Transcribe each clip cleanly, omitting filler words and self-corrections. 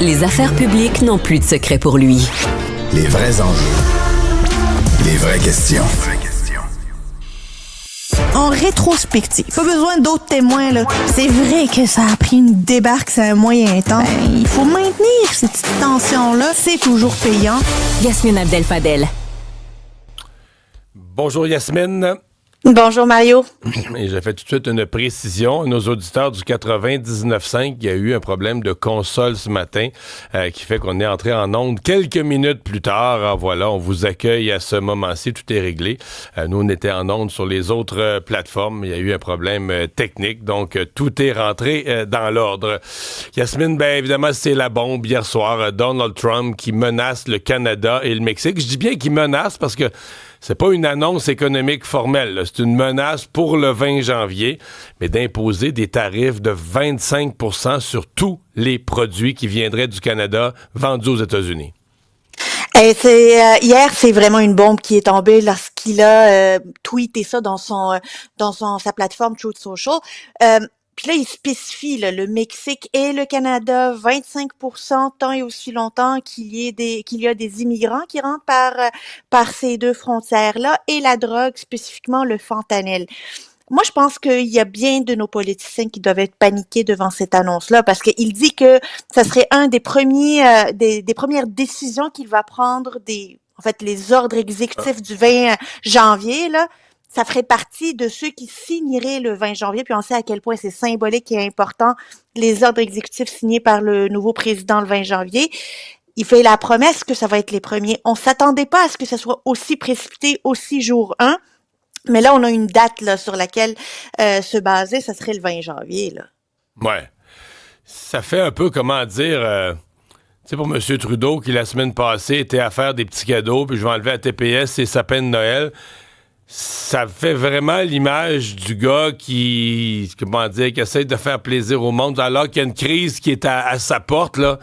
Les affaires publiques n'ont plus de secret pour lui. Les vrais enjeux. Les vraies questions. En rétrospective, pas besoin d'autres témoins, là. C'est vrai que ça a pris une débarque, c'est un moyen temps. Il faut maintenir cette petite tension-là. C'est toujours payant. Yasmine Abdel-Fadel. Bonjour Yasmine. Bonjour Mario. Et j'ai fait tout de suite une précision à nos auditeurs du 99.5. Il y a eu un problème de console ce matin qui fait qu'on est entré en onde quelques minutes plus tard. Alors voilà, on vous accueille à ce moment-ci. Tout est réglé. Nous, on était en onde sur les autres plateformes. Il y a eu un problème technique. Donc, tout est rentré dans l'ordre. Yasmine, bien évidemment, c'est la bombe hier soir. Donald Trump qui menace le Canada et le Mexique. Je dis bien qu'il menace parce que c'est pas une annonce économique formelle, là. C'est une menace pour le 20 janvier, mais d'imposer des tarifs de 25% sur tous les produits qui viendraient du Canada vendus aux États-Unis. Hier, c'est vraiment une bombe qui est tombée lorsqu'il a tweeté ça dans sa plateforme Truth Social. Puis là, il spécifie le Mexique et le Canada, 25% tant et aussi longtemps qu'il y a des immigrants qui rentrent par ces deux frontières-là, et la drogue, spécifiquement le fentanyl. Moi, je pense qu'il y a bien de nos politiciens qui doivent être paniqués devant cette annonce-là, parce qu'il dit que ça serait un des premières décisions qu'il va prendre les ordres exécutifs du 20 janvier, là. Ça ferait partie de ceux qui signeraient le 20 janvier, puis on sait à quel point c'est symbolique et important, les ordres exécutifs signés par le nouveau président le 20 janvier. Il fait la promesse que ça va être les premiers. On s'attendait pas à ce que ça soit aussi précipité, aussi jour 1, mais là, on a une date là sur laquelle se baser, ça serait le 20 janvier. Là. Ouais. Ça fait un peu, comment dire... Tu sais, pour M. Trudeau, qui la semaine passée était à faire des petits cadeaux, puis je vais enlever à TPS ses sapins de Noël... Ça fait vraiment l'image du gars qui essaie de faire plaisir au monde, alors qu'il y a une crise qui est à sa porte, là.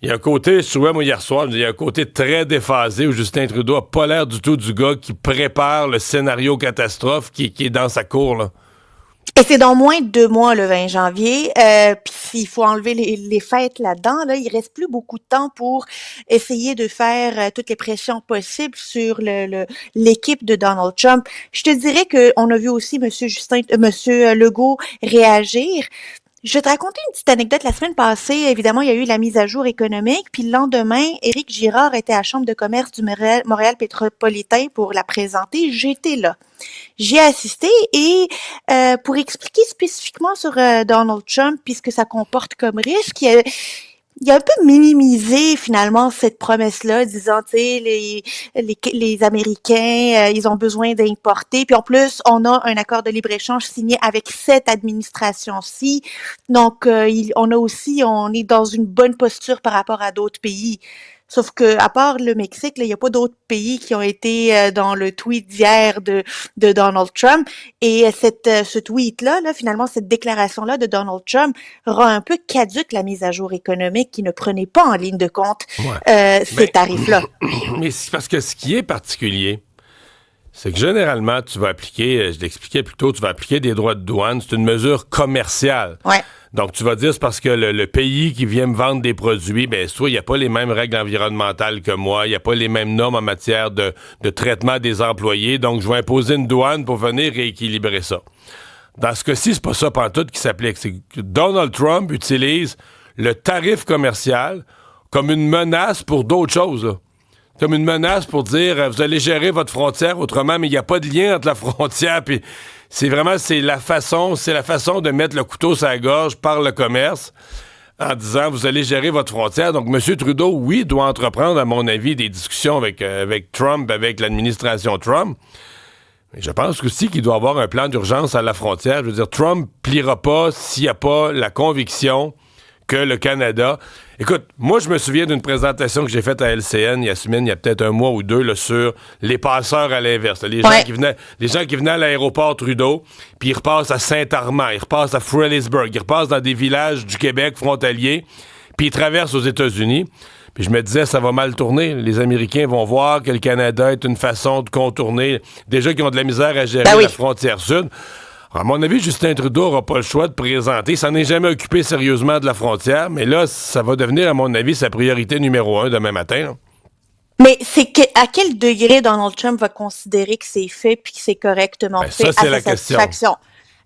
Il y a un côté, je trouvais, moi, hier soir, il y a un côté très déphasé où Justin Trudeau a pas l'air du tout du gars qui prépare le scénario catastrophe qui est dans sa cour, là. Et c'est dans moins de 2 mois, le 20 janvier. Puis s'il faut enlever les fêtes là-dedans, là, il reste plus beaucoup de temps pour essayer de faire toutes les pressions possibles sur l'équipe de Donald Trump. Je te dirais que on a vu aussi Monsieur Legault réagir. Je vais te raconter une petite anecdote. La semaine passée, évidemment, il y a eu la mise à jour économique. Puis le lendemain, Éric Girard était à la Chambre de commerce du Montréal métropolitain pour la présenter. J'étais là. J'y ai assisté et pour expliquer spécifiquement sur Donald Trump puis ce que ça comporte comme risque, il a un peu minimisé finalement cette promesse-là, disant, tu sais, les Américains, ils ont besoin d'importer. Puis en plus, on a un accord de libre-échange signé avec cette administration-ci. Donc, on est dans une bonne posture par rapport à d'autres pays. Sauf que, à part le Mexique, là, il n'y a pas d'autres pays qui ont été dans le tweet d'hier de Donald Trump. Et ce tweet-là, finalement, cette déclaration-là de Donald Trump rend un peu caduque la mise à jour économique qui ne prenait pas en ligne de compte ces tarifs-là. Mais c'est parce que ce qui est particulier, c'est que généralement, tu vas appliquer, je l'expliquais plus tôt, tu vas appliquer des droits de douane. C'est une mesure commerciale. Ouais. Donc, tu vas dire, c'est parce que le pays qui vient me vendre des produits, ben, soit il n'y a pas les mêmes règles environnementales que moi, il n'y a pas les mêmes normes en matière de traitement des employés, donc je vais imposer une douane pour venir rééquilibrer ça. Dans ce cas-ci, c'est pas ça pantoute qui s'applique. C'est que Donald Trump utilise le tarif commercial comme une menace pour d'autres choses, là. Comme une menace pour dire, vous allez gérer votre frontière autrement, mais il n'y a pas de lien entre la frontière puis... C'est la façon de mettre le couteau sur la gorge par le commerce en disant vous allez gérer votre frontière. Donc, M. Trudeau, oui, doit entreprendre, à mon avis, des discussions avec Trump, avec l'administration Trump. Mais je pense aussi qu'il doit avoir un plan d'urgence à la frontière. Je veux dire, Trump pliera pas s'il n'y a pas la conviction que le Canada... Écoute, moi, je me souviens d'une présentation que j'ai faite à LCN, Yasmine, il y a peut-être un mois ou deux, là, sur les passeurs à l'inverse. Là, les gens qui venaient à l'aéroport Trudeau, puis ils repassent à Saint-Armand, ils repassent à Fredericksburg, ils repassent dans des villages du Québec frontaliers, puis ils traversent aux États-Unis. Puis je me disais, ça va mal tourner. Les Américains vont voir que le Canada est une façon de contourner. Déjà qu'ils ont de la misère à gérer la frontière sud. À mon avis, Justin Trudeau n'aura pas le choix de présenter. Il s'en est jamais occupé sérieusement de la frontière, mais là, ça va devenir, à mon avis, sa priorité numéro 1 demain matin. Là. Mais c'est à quel degré Donald Trump va considérer que c'est fait puis que c'est correctement fait ça, c'est à la sa satisfaction?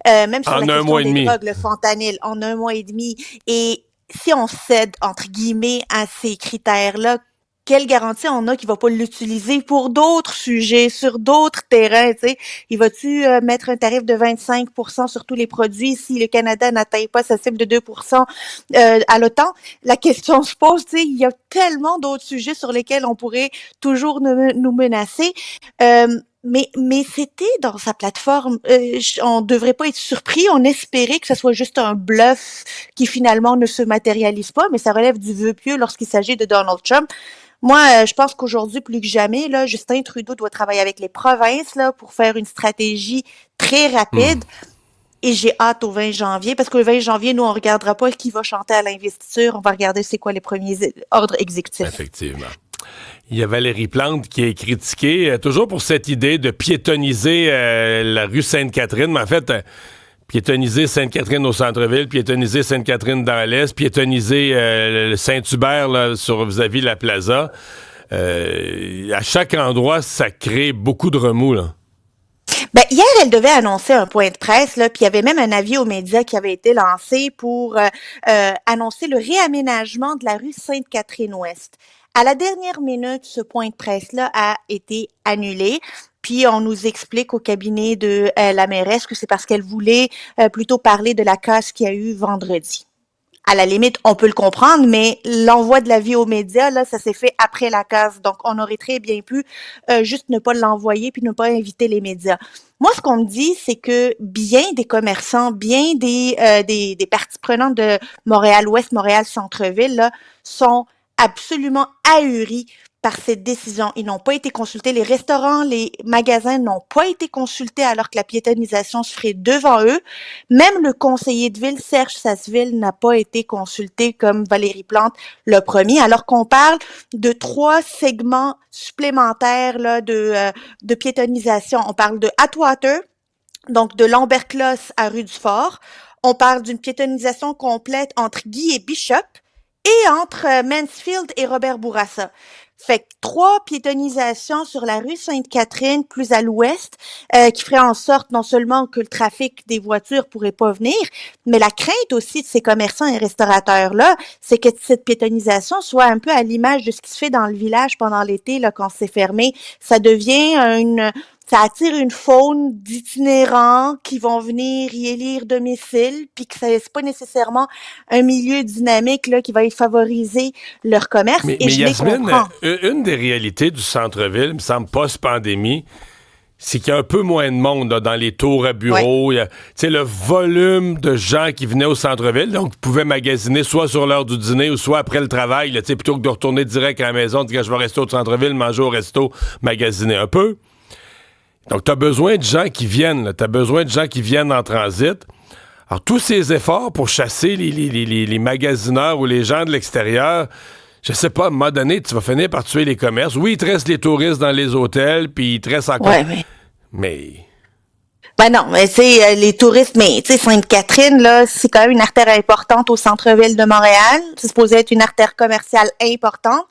Même sur en la un question mois et des demi. drogues, le fentanyl, en 1 mois et demi. Et si on cède, entre guillemets, à ces critères-là, quelle garantie on a qu'il va pas l'utiliser pour d'autres sujets, sur d'autres terrains, tu sais? Il va-tu mettre un tarif de 25% sur tous les produits si le Canada n'atteint pas sa cible de 2% à l'OTAN? La question se pose, tu sais, il y a tellement d'autres sujets sur lesquels on pourrait toujours nous menacer. Mais c'était dans sa plateforme. On devrait pas être surpris. On espérait que ce soit juste un bluff qui finalement ne se matérialise pas, mais ça relève du vœu pieux lorsqu'il s'agit de Donald Trump. Moi, je pense qu'aujourd'hui, plus que jamais, là, Justin Trudeau doit travailler avec les provinces là, pour faire une stratégie très rapide. Et j'ai hâte au 20 janvier, parce que le 20 janvier, nous, on regardera pas qui va chanter à l'investiture. On va regarder c'est quoi les premiers ordres exécutifs. Effectivement. Il y a Valérie Plante qui est critiquée, toujours pour cette idée de piétoniser la rue Sainte-Catherine, mais en fait, piétoniser Sainte-Catherine au centre-ville, piétoniser Sainte-Catherine dans l'est, piétoniser le Saint-Hubert là, vis-à-vis la plaza. À chaque endroit, ça crée beaucoup de remous, là. Ben, hier, elle devait annoncer un point de presse, là, puis il y avait même un avis aux médias qui avait été lancé pour annoncer le réaménagement de la rue Sainte-Catherine-Ouest. À la dernière minute, ce point de presse-là a été annulé. Puis on nous explique au cabinet de la mairesse que c'est parce qu'elle voulait plutôt parler de la casse qu'il y a eu vendredi. À la limite, on peut le comprendre, mais l'envoi de l'avis aux médias, là, ça s'est fait après la casse. Donc, on aurait très bien pu juste ne pas l'envoyer puis ne pas inviter les médias. Moi, ce qu'on me dit, c'est que bien des commerçants, bien des parties prenantes de Montréal-Ouest, Montréal-Centre-Ville, là, sont absolument ahuris par cette décision. Ils n'ont pas été consultés. Les restaurants, les magasins n'ont pas été consultés alors que la piétonisation se ferait devant eux. Même le conseiller de ville, Serge Sasseville, n'a pas été consulté comme Valérie Plante l'a promis, alors qu'on parle de 3 segments supplémentaires là, de piétonisation. On parle de Atwater, donc de Lamberclos à Rue du Fort. On parle d'une piétonisation complète entre Guy et Bishop et entre Mansfield et Robert Bourassa. Fait que 3 piétonisations sur la rue Sainte-Catherine, plus à l'ouest, qui feraient en sorte non seulement que le trafic des voitures pourrait pas venir, mais la crainte aussi de ces commerçants et restaurateurs-là, c'est que cette piétonisation soit un peu à l'image de ce qui se fait dans le village pendant l'été, là, quand c'est fermé. Ça devient ça attire une faune d'itinérants qui vont venir y élire domicile, puis que c'est pas nécessairement un milieu dynamique là qui va y favoriser leur commerce. Mais je Yasmine, les comprends. Une des réalités du centre-ville, me semble, post-pandémie, c'est qu'il y a un peu moins de monde là, dans les tours à bureaux. Tu sais, le volume de gens qui venaient au centre-ville, donc vous pouvez magasiner soit sur l'heure du dîner ou soit après le travail, là, plutôt que de retourner direct à la maison, dire que je vais rester au centre-ville, manger au resto, magasiner un peu. Donc, tu as besoin de gens qui viennent. Tu as besoin de gens qui viennent en transit. Alors, tous ces efforts pour chasser les magasineurs ou les gens de l'extérieur, je sais pas, à un moment donné, tu vas finir par tuer les commerces. Oui, il te reste les touristes dans les hôtels, puis il te reste encore... Ouais, mais... Ben non, mais c'est les touristes, mais tu sais, Sainte-Catherine, là, c'est quand même une artère importante au centre-ville de Montréal. C'est supposé être une artère commerciale importante.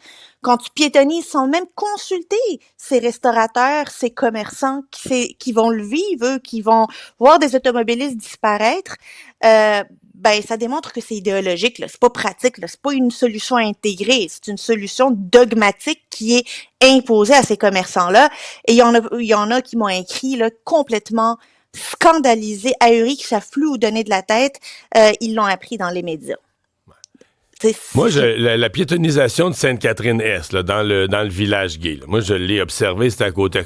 Quand tu piétonises sans même consulter ces restaurateurs, ces commerçants qui vont le vivre, eux, qui vont voir des automobilistes disparaître, ben ça démontre que c'est idéologique, là. C'est pas pratique, là. C'est pas une solution intégrée, c'est une solution dogmatique qui est imposée à ces commerçants-là. Et il y en a qui m'ont écrit là, complètement scandalisés, ahuris, qui savent plus où donner de la tête. Ils l'ont appris dans les médias. Moi, la piétonisation de Sainte-Catherine-Est, là, dans le village gay, là, moi, je l'ai observé, c'était à côté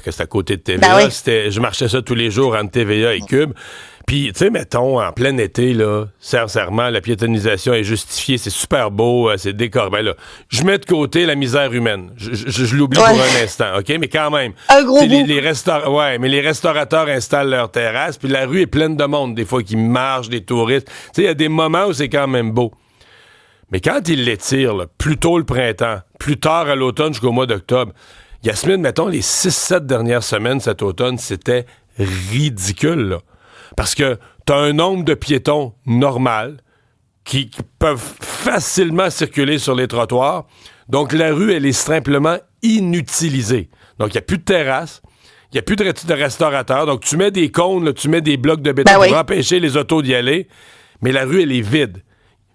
de TVA. Ben oui. Je marchais ça tous les jours entre TVA et Cube. Puis, tu sais, mettons, en plein été, là, sincèrement, la piétonisation est justifiée, c'est super beau, c'est décoré. Ben là, je mets de côté la misère humaine. Je l'oublie pour un instant, OK? Mais quand même. Un gros bout. Mais les restaurateurs installent leur terrasse, puis la rue est pleine de monde, des fois, qui marchent, des touristes. Tu sais, il y a des moments où c'est quand même beau. Mais quand ils l'étirent, là, plus tôt le printemps, plus tard à l'automne jusqu'au mois d'octobre, Yasmine, mettons, les 6-7 dernières semaines cet automne, c'était ridicule, là. Parce que tu as un nombre de piétons normal qui peuvent facilement circuler sur les trottoirs. Donc, la rue, elle est simplement inutilisée. Donc, il n'y a plus de terrasse, il n'y a plus de restaurateurs. Donc, tu mets des cônes, là, tu mets des blocs de béton pour empêcher les autos d'y aller, mais la rue, elle est vide.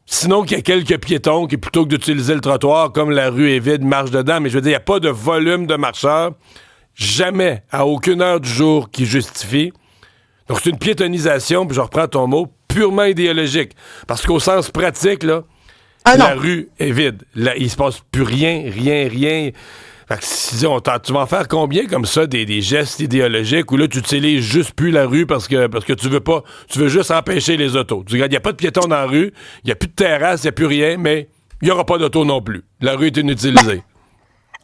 Sinon, qu'il y a quelques piétons qui, plutôt que d'utiliser le trottoir, comme la rue est vide, marchent dedans. Mais je veux dire, il n'y a pas de volume de marcheurs, jamais, à aucune heure du jour, qui justifie. Donc, c'est une piétonisation, puis je reprends ton mot, purement idéologique. Parce qu'au sens pratique, là, la rue est vide. Là, il se passe plus rien. Fait que tu vas en faire combien comme ça, des gestes idéologiques où là, tu utilises juste plus la rue parce que tu veux juste empêcher les autos. Tu regardes, il n'y a pas de piétons dans la rue, il n'y a plus de terrasse, il n'y a plus rien, mais il n'y aura pas d'auto non plus. La rue est inutilisée.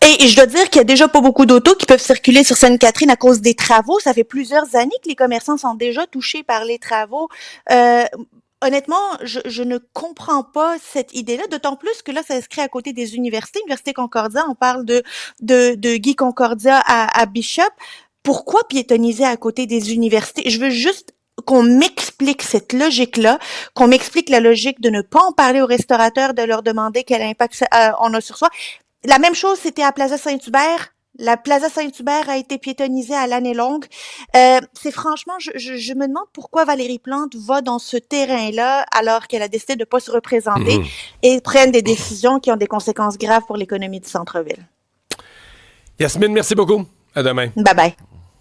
Et je dois dire qu'il y a déjà pas beaucoup d'autos qui peuvent circuler sur Sainte-Catherine à cause des travaux. Ça fait plusieurs années que les commerçants sont déjà touchés par les travaux. Honnêtement, je ne comprends pas cette idée-là, d'autant plus que là, ça s'inscrit à côté des universités. Université Concordia, on parle de Guy Concordia à Bishop. Pourquoi piétoniser à côté des universités? Je veux juste qu'on m'explique cette logique-là, qu'on m'explique la logique de ne pas en parler aux restaurateurs, de leur demander quel impact on a sur soi. La même chose, c'était à Plaza Saint-Hubert. La Plaza Saint-Hubert a été piétonisée à l'année longue. C'est franchement, je me demande pourquoi Valérie Plante va dans ce terrain-là alors qu'elle a décidé de ne pas se représenter et prenne des décisions qui ont des conséquences graves pour l'économie du centre-ville. Yasmine, merci beaucoup. À demain. Bye bye.